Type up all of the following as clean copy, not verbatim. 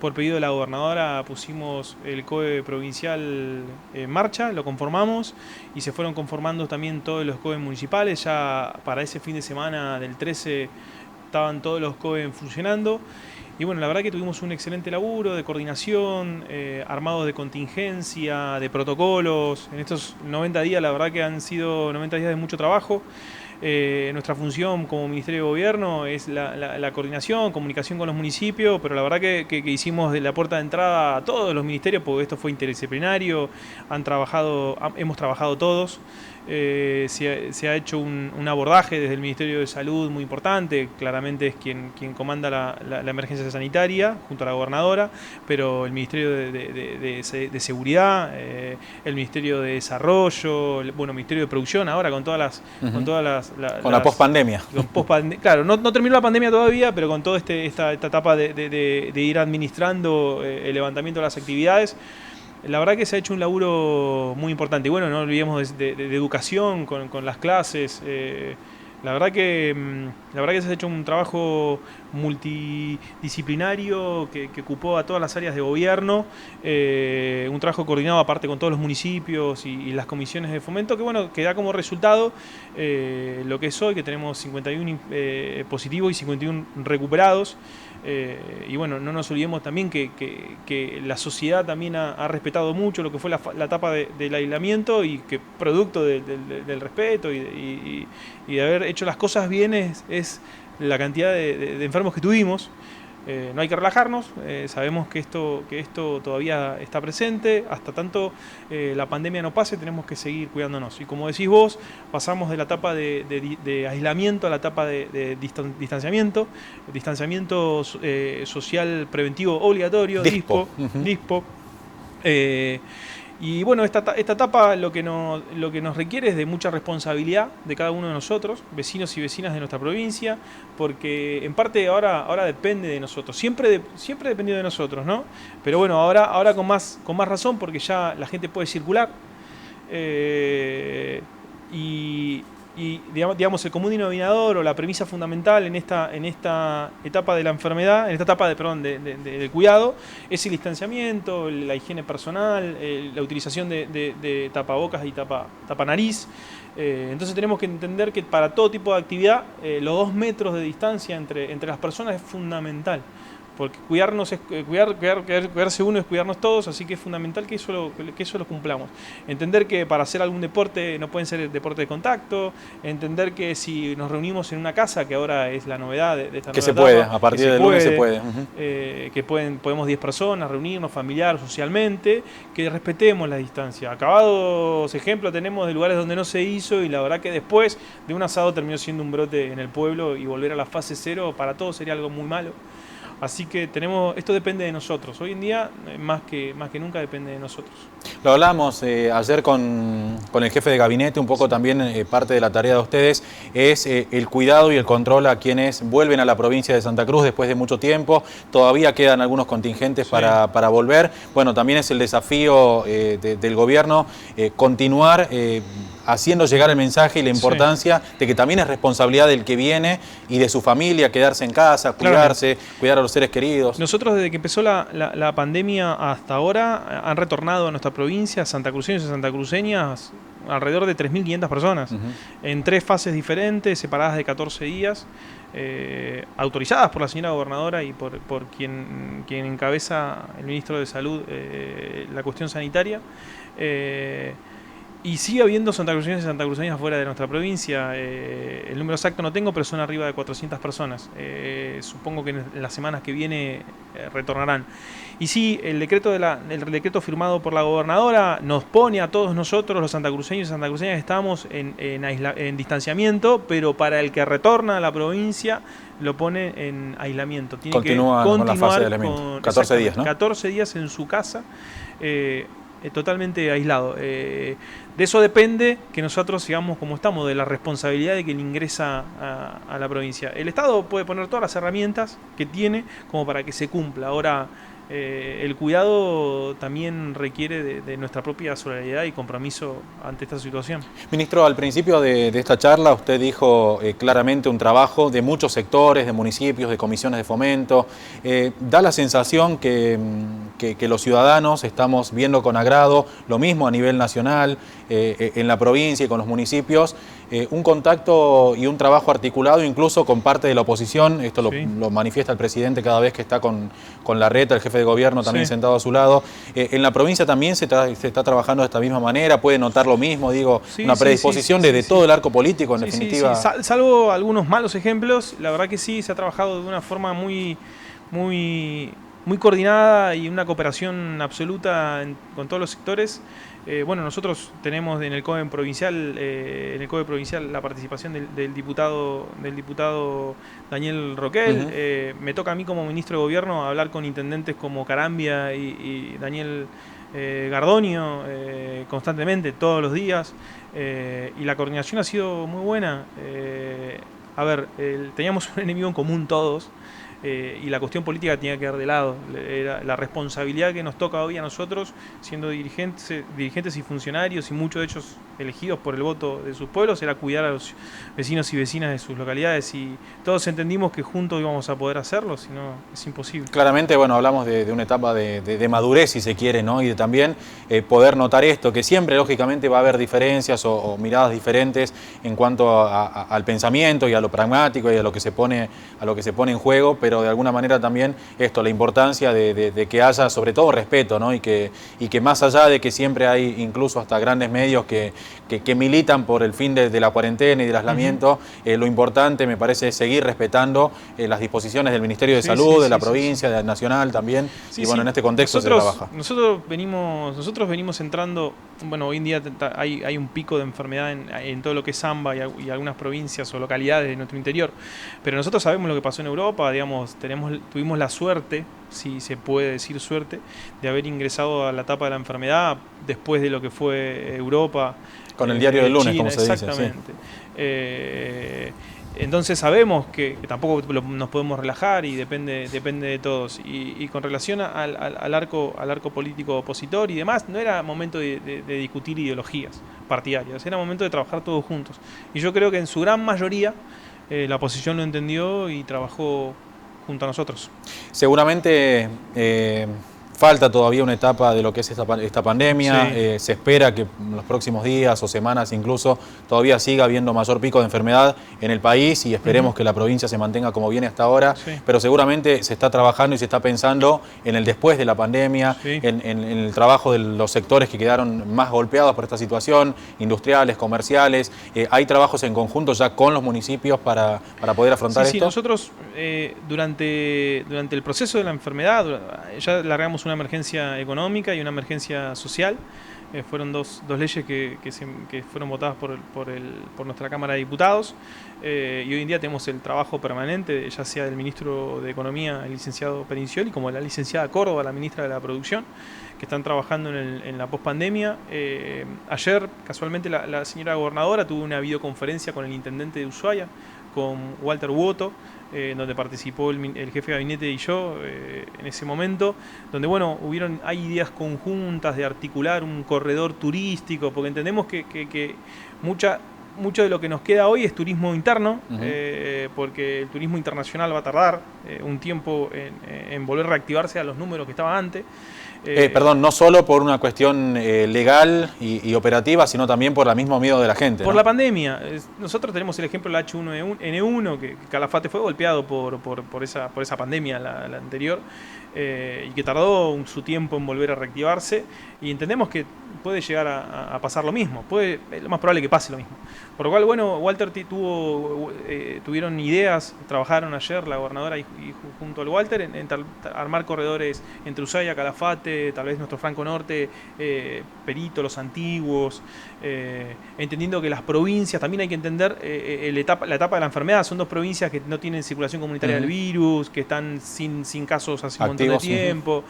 Por pedido de la gobernadora pusimos el COE provincial en marcha, lo conformamos y se fueron conformando también todos los COE municipales. Ya para ese fin de semana del 13 estaban todos los COE funcionando. Y bueno, la verdad que tuvimos un excelente laburo de coordinación, armados de contingencia, de protocolos. En estos 90 días, la verdad que han sido 90 días de mucho trabajo. Nuestra función como Ministerio de Gobierno es la coordinación, comunicación con los municipios, pero la verdad que hicimos de la puerta de entrada a todos los ministerios, porque esto fue interdisciplinario, hemos trabajado todos. Se ha hecho un abordaje desde el Ministerio de Salud muy importante, claramente es quien comanda la emergencia sanitaria junto a la gobernadora, pero el Ministerio de Seguridad, el Ministerio de Desarrollo, el Ministerio de Producción ahora con todas las... Con la pospandemia. Claro, no terminó la pandemia todavía, pero con toda esta etapa de ir administrando el levantamiento de las actividades, la verdad que se ha hecho un laburo muy importante. Y bueno, no olvidemos de educación con las clases. La verdad que se ha hecho un trabajo multidisciplinario que ocupó a todas las áreas de gobierno, un trabajo coordinado aparte con todos los municipios y las comisiones de fomento, que da como resultado lo que es hoy, que tenemos 51 positivos y 51 recuperados. Y bueno, no nos olvidemos también que la sociedad también ha respetado mucho lo que fue la etapa del aislamiento, y que producto del respeto y de haber hecho las cosas bien es la cantidad de enfermos que tuvimos. No hay que relajarnos, sabemos que esto todavía está presente. Hasta tanto la pandemia no pase, tenemos que seguir cuidándonos. Y como decís vos, pasamos de la etapa de aislamiento a la etapa de distanciamiento social preventivo obligatorio, DISPO. Y bueno, esta etapa lo que nos requiere es de mucha responsabilidad de cada uno de nosotros, vecinos y vecinas de nuestra provincia, porque en parte ahora depende de nosotros, siempre dependió de nosotros, ¿no? Pero bueno, ahora con más razón, porque ya la gente puede circular, y digamos el común denominador o la premisa fundamental en esta etapa de la enfermedad, en esta etapa del cuidado, es el distanciamiento, la higiene personal, la utilización de tapabocas y tapanariz. Entonces tenemos que entender que para todo tipo de actividad los 2 metros de distancia entre las personas es fundamental. Porque cuidarse uno es cuidarnos todos, así que es fundamental que eso lo cumplamos. Entender que para hacer algún deporte no pueden ser deportes de contacto, entender que si nos reunimos en una casa, que ahora es la novedad de esta nueva etapa, se puede, a partir del lunes se puede. Que podemos 10 personas reunirnos familiar, socialmente, que respetemos la distancia. Acabados ejemplos tenemos de lugares donde no se hizo, y la verdad que después de un asado terminó siendo un brote en el pueblo, y volver a la fase 0 para todos sería algo muy malo. Así que esto depende de nosotros. Hoy en día, más que nunca, depende de nosotros. Lo hablamos ayer con el jefe de gabinete, un poco también parte de la tarea de ustedes es el cuidado y el control a quienes vuelven a la provincia de Santa Cruz después de mucho tiempo. Todavía quedan algunos contingentes para volver. Bueno, también es el desafío del gobierno continuar haciendo llegar el mensaje y la importancia de que también es responsabilidad del que viene y de su familia quedarse en casa, cuidarse, cuidar a los seres queridos. Nosotros desde que empezó la pandemia hasta ahora han retornado a nuestra provincia santacruceños y santacruceñas alrededor de 3.500 personas, en 3 fases diferentes, separadas de 14 días, autorizadas por la señora gobernadora y por quien encabeza el ministro de Salud la cuestión sanitaria. Y sigue habiendo santacruceños y santacruceñas fuera de nuestra provincia. El número exacto no tengo, pero son arriba de 400 personas. Supongo que en las semanas que viene retornarán. Y sí, el decreto firmado por la gobernadora nos pone a todos nosotros, los santacruceños y santacruceñas, que estamos en distanciamiento, pero para el que retorna a la provincia lo pone en aislamiento. Tiene Continúa que con la fase de aislamiento. 14 días, ¿no? 14 días en su casa. Totalmente aislado. De eso depende que nosotros sigamos como estamos, de la responsabilidad de quien ingresa a la provincia. El Estado puede poner todas las herramientas que tiene como para que se cumpla. Ahora, el cuidado también requiere de nuestra propia solidaridad y compromiso ante esta situación. Ministro, al principio de esta charla usted dijo claramente un trabajo de muchos sectores, de municipios, de comisiones de fomento. Da la sensación que los ciudadanos estamos viendo con agrado lo mismo a nivel nacional, en la provincia y con los municipios, un contacto y un trabajo articulado incluso con parte de la oposición. Esto lo manifiesta el presidente cada vez que está con Larreta, el jefe de gobierno también sentado a su lado. En la provincia también se está trabajando de esta misma manera, puede notar lo mismo, digo, una predisposición desde todo el arco político, en definitiva. Salvo algunos malos ejemplos, la verdad que sí, se ha trabajado de una forma muy coordinada y una cooperación absoluta con todos los sectores. Bueno, nosotros tenemos en el COE provincial, la participación del diputado Daniel Roquel. Me toca a mí como ministro de Gobierno hablar con intendentes como Carambia y Daniel Gardonio constantemente, todos los días. Y la coordinación ha sido muy buena. Teníamos un enemigo en común todos. Y la cuestión política tenía que quedar de lado. La responsabilidad que nos toca hoy a nosotros, siendo dirigentes y funcionarios, y muchos de ellos elegidos por el voto de sus pueblos, era cuidar a los vecinos y vecinas de sus localidades, y todos entendimos que juntos íbamos a poder hacerlo, si no es imposible. Claramente, bueno, hablamos de una etapa de madurez, si se quiere, ¿no? Y de también poder notar esto, que siempre lógicamente va a haber diferencias o miradas diferentes en cuanto al pensamiento y a lo pragmático y a lo que se pone en juego, pero de alguna manera también esto, la importancia de que haya sobre todo respeto, ¿no? Y que más allá de que siempre hay incluso hasta grandes medios que militan por el fin de la cuarentena y del aislamiento, lo importante me parece es seguir respetando las disposiciones del Ministerio de Salud, de la provincia, de nacional también, y bueno, en este contexto se trabaja. Nosotros venimos entrando, bueno, hoy en día hay un pico de enfermedad en todo lo que es Zamba y algunas provincias o localidades de nuestro interior, pero nosotros sabemos lo que pasó en Europa, digamos, tuvimos la suerte, si se puede decir suerte, de haber ingresado a la etapa de la enfermedad después de lo que fue Europa. Con el diario del lunes, China, como se dice. Exactamente. Sí. Entonces sabemos que tampoco nos podemos relajar y depende de todos. Y con relación al arco político opositor y demás, no era momento de discutir ideologías partidarias, era momento de trabajar todos juntos. Y yo creo que en su gran mayoría la oposición lo entendió y trabajó junto a nosotros. Seguramente falta todavía una etapa de lo que es esta pandemia. Se espera que en los próximos días o semanas incluso todavía siga habiendo mayor pico de enfermedad en el país, y esperemos que la provincia se mantenga como viene hasta ahora. Pero seguramente se está trabajando y se está pensando en el después de la pandemia, en el trabajo de los sectores que quedaron más golpeados por esta situación, industriales, comerciales. ¿Hay trabajos en conjunto ya con los municipios para poder afrontar esto? Sí, nosotros durante el proceso de la enfermedad ya largamos una emergencia económica y una emergencia social. Fueron dos leyes que fueron votadas por nuestra Cámara de Diputados, y hoy en día tenemos el trabajo permanente, ya sea del ministro de Economía, el licenciado Perincioli, como la licenciada Córdoba, la ministra de la Producción, que están trabajando en la pospandemia. Ayer, casualmente, la señora gobernadora tuvo una videoconferencia con el intendente de Ushuaia, con Walter Woto, donde participó el jefe de gabinete y yo en ese momento, donde bueno, hay ideas conjuntas de articular un corredor turístico, porque entendemos que mucho de lo que nos queda hoy es turismo interno, porque el turismo internacional va a tardar un tiempo en volver a reactivarse a los números que estaba antes. Perdón, no solo por una cuestión legal y operativa, sino también por el mismo miedo de la gente. Por la pandemia. Nosotros tenemos el ejemplo del H1N1, que Calafate fue golpeado por esa pandemia, la anterior, y que tardó su tiempo en volver a reactivarse, y entendemos que puede llegar a pasar lo mismo, es lo más probable que pase lo mismo. Por lo cual, bueno, Walter tuvieron ideas, trabajaron ayer la gobernadora y junto al Walter en armar corredores entre Ushuaia, Calafate, tal vez nuestro Franco Norte, Perito, Los Antiguos, entendiendo que las provincias, también hay que entender la etapa de la enfermedad. Son dos provincias que no tienen circulación comunitaria del virus, que están sin casos hace un montón de tiempo,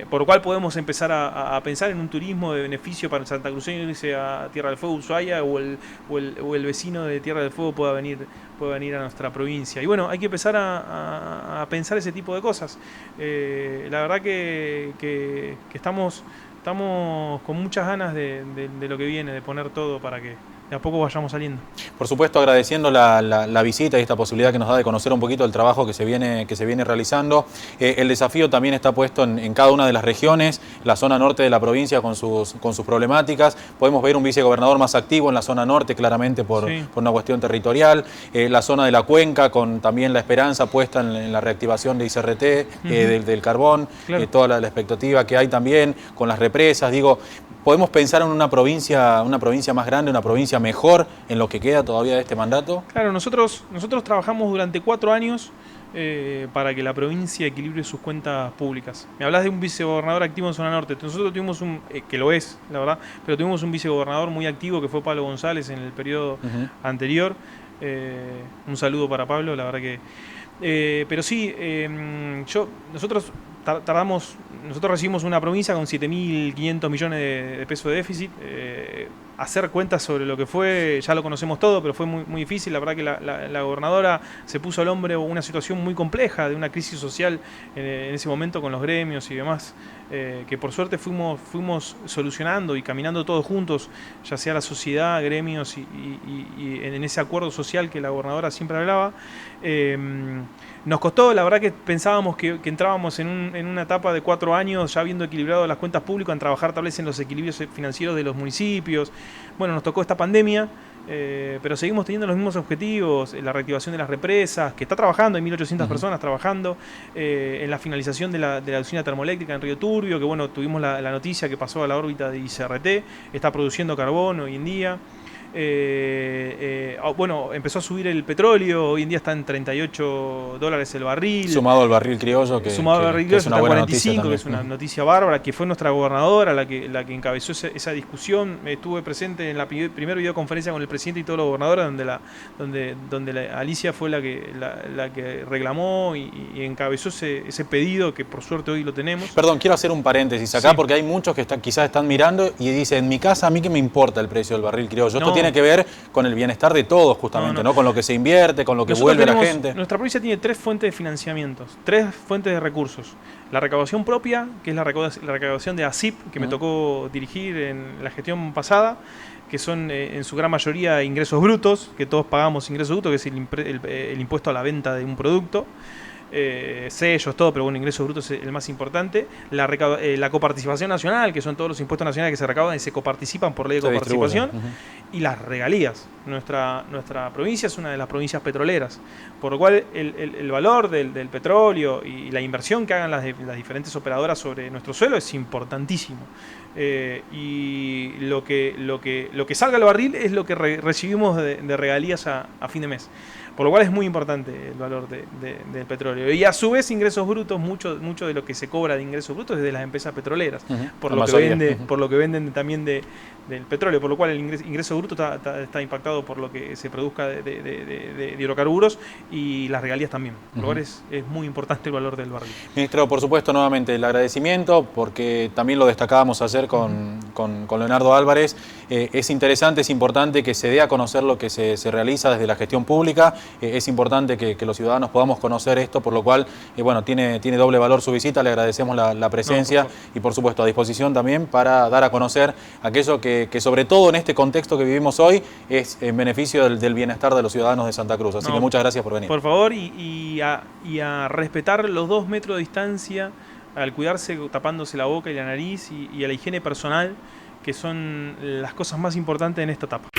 por lo cual podemos empezar a pensar en un turismo de beneficio para el santacruceño irse a Tierra del Fuego, Ushuaia, o el o el vecino de Tierra del Fuego pueda venir a nuestra provincia. Y bueno, hay que empezar a pensar ese tipo de cosas. La verdad que estamos con muchas ganas de lo que viene, de poner todo para que de a poco vayamos saliendo. Por supuesto, agradeciendo la visita y esta posibilidad que nos da de conocer un poquito el trabajo que se viene realizando. El desafío también está puesto en cada una de las regiones, la zona norte de la provincia con sus problemáticas. Podemos ver un vicegobernador más activo en la zona norte, claramente por una cuestión territorial. La zona de la cuenca, con también la esperanza puesta en la reactivación de ICRT, del carbón, claro. Toda la expectativa que hay también con las represas. Digo, ¿podemos pensar en una provincia más grande, una provincia mejor en lo que queda todavía de este mandato? Claro, nosotros trabajamos durante 4 años para que la provincia equilibre sus cuentas públicas. Me hablas de un vicegobernador activo en zona norte. Nosotros tuvimos que lo es, la verdad, pero tuvimos un vicegobernador muy activo que fue Pablo González en el periodo anterior. Un saludo para Pablo, la verdad que... pero sí, nosotros recibimos una provincia con 7.500 millones de pesos de déficit. Hacer cuentas sobre lo que fue, ya lo conocemos todo, pero fue muy difícil. La verdad que la gobernadora se puso al hombro una situación muy compleja, de una crisis social en ese momento con los gremios y demás, que por suerte fuimos solucionando y caminando todos juntos, ya sea la sociedad, gremios y en ese acuerdo social que la gobernadora siempre hablaba. Nos costó, la verdad que pensábamos que entrábamos en una etapa de 4 años ya habiendo equilibrado las cuentas públicas, en trabajar tal vez en los equilibrios financieros de los municipios. Bueno, nos tocó esta pandemia, pero seguimos teniendo los mismos objetivos, la reactivación de las represas, que está trabajando, hay 1.800 personas trabajando, en la finalización de la usina termoeléctrica en Río Turbio, que bueno, tuvimos la noticia que pasó a la órbita de ICRT, está produciendo carbón hoy en día. Bueno, empezó a subir el petróleo, hoy en día está en $38 el barril. Sumado al barril criollo, que sumado al barril criollo está en 45, que es una noticia noticia bárbara, que fue nuestra gobernadora la que encabezó esa discusión. Estuve presente en la primera videoconferencia con el presidente y todos los gobernadores, donde Alicia fue la que reclamó y encabezó ese pedido, que por suerte hoy lo tenemos. Perdón, quiero hacer un paréntesis acá, porque hay muchos que quizás están mirando y dicen, en mi casa, a mí qué me importa el precio del barril criollo. Esto tiene que ver con el bienestar de todos, justamente, ¿no? Con lo que se invierte, con lo que vuelve la gente. Nuestra provincia tiene 3 fuentes de financiamientos, 3 fuentes de recursos. La recaudación propia, que es la recaudación de ASIP, que me tocó dirigir en la gestión pasada, que son en su gran mayoría ingresos brutos, que todos pagamos ingresos brutos, que es el impuesto a la venta de un producto. Sellos, todo, pero bueno, ingresos brutos es el más importante. La coparticipación nacional, que son todos los impuestos nacionales que se recaudan y se coparticipan por ley de coparticipación. Y las regalías. Nuestra provincia es una de las provincias petroleras, por lo cual el valor del petróleo y la inversión que hagan las diferentes operadoras sobre nuestro suelo es importantísimo. Y lo que salga del barril es lo que recibimos de regalías a fin de mes. Por lo cual es muy importante el valor del petróleo. Y a su vez ingresos brutos, mucho de lo que se cobra de ingresos brutos es de las empresas petroleras, por lo que venden también del petróleo, por lo cual el ingreso bruto está impactado por lo que se produzca de hidrocarburos y las regalías también. Por lo cual es muy importante el valor del barril. Ministro, por supuesto, nuevamente el agradecimiento, porque también lo destacábamos ayer con Leonardo Álvarez. Es interesante, es importante que se dé a conocer lo que se realiza desde la gestión pública. Es importante que los ciudadanos podamos conocer esto, por lo cual, bueno, tiene doble valor su visita. Le agradecemos la presencia y, por supuesto, a disposición también para dar a conocer aquello que sobre todo en este contexto que vivimos hoy es en beneficio del bienestar de los ciudadanos de Santa Cruz. Así que muchas gracias por venir. Por favor, y a respetar los 2 metros de distancia, al cuidarse tapándose la boca y la nariz y a la higiene personal, que son las cosas más importantes en esta etapa.